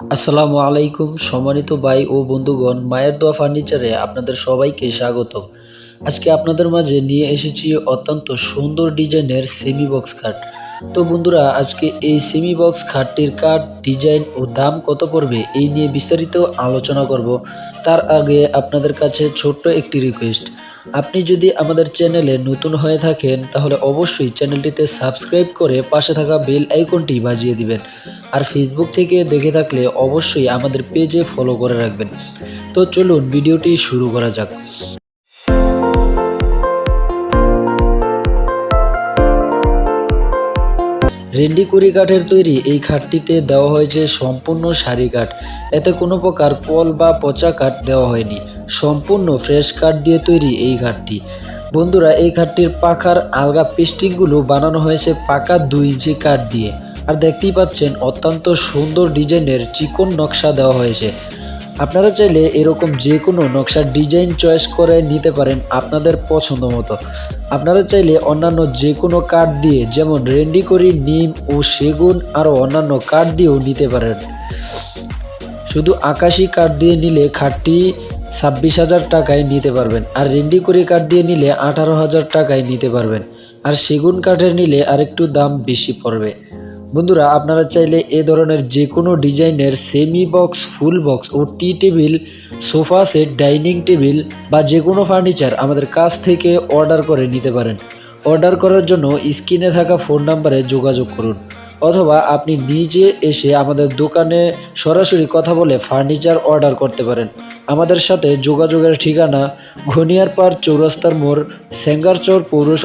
আসসালামু আলাইকুম সম্মানিত ভাই ও বন্ধুগণ, মায়ের দোয়া ফার্নিচারে আপনাদের সবাইকে স্বাগতম। আজকে আপনাদের মাঝে নিয়ে এসেছি অত্যন্ত সুন্দর ডিজাইনের সেমি বক্স খাট। তো বন্ধুরা, আজকে এই সেমি বক্স খাটটির কাঠ, ডিজাইন ও দাম কত পড়বে এই নিয়ে বিস্তারিত আলোচনা করব। তার আগে আপনাদের কাছে ছোট্ট একটি রিকোয়েস্ট, আপনি যদি আমাদের চ্যানেলে নতুন হয়ে থাকেন তাহলে অবশ্যই চ্যানেলটিতে সাবস্ক্রাইব করে পাশে থাকা বেল আইকনটি বাজিয়ে দিবেন। আর ফেসবুক থেকে দেখে থাকলে অবশ্যই আমাদের পেজে ফলো করে রাখবেন। তো চলুন ভিডিওটি শুরু করা যাক। রেন্ডিকুড়ি কাঠের তৈরি এই খাটটিতে দেওয়া হয়েছে সম্পূর্ণ সারি কাঠ। এতে কোনো প্রকার পল বা পচা কাঠ দেওয়া হয়নি। সম্পূর্ণ ফ্রেশ কাঠ দিয়ে তৈরি এই খাটটি। বন্ধুরা, এই খাটটির পাখার আলগা পেস্টিংগুলো বানানো হয়েছে পাকা 2 ইঞ্চি কাঠ দিয়ে। আর দেখতেই পাচ্ছেন অত্যন্ত সুন্দর ডিজাইনের চিকন নকশা দেওয়া হয়েছে। আপনারা চাইলে এরকম যে কোনো নকশার ডিজাইন চয়েস করে নিতে পারেন আপনাদের পছন্দ মতো। আপনারা চাইলে অন্যান্য যে কোনো কাঠ দিয়ে, যেমন রেন্ডিকুড়ি, নিম ও সেগুন আরও অন্যান্য কাঠ দিয়েও নিতে পারেন। শুধু আকাশি কাঠ দিয়ে নিলে খাটটি 26,000 টাকায় নিতে পারবেন, আর রেন্ডিকুড়ি কাঠ দিয়ে নিলে 18,000 টাকায় নিতে পারবেন, আর সেগুন কাঠের নিলে আরেকটু দাম বেশি পড়বে। বন্ধুরা, আপনারা চাইলে এ ধরনের যে কোনো ডিজাইনের সেমি বক্স, ফুল বক্স ও tea table, sofa set, dining table বা যে কোনো ফার্নিচার আমাদের কাছ থেকে অর্ডার করে নিতে পারেন। অর্ডার করার জন্য স্ক্রিনে থাকা ফোন নাম্বারে যোগাযোগ করুন, অথবা আপনি নিজে এসে আমাদের দোকানে সরাসরি কথা বলে ফার্নিচার অর্ডার করতে পারেন। আমাদের সাথে যোগাযোগের ঠিকানা ঘনিয়ারপাড় চৌরাস্তার মোড়, সেঙ্গারচর পৌরসভা।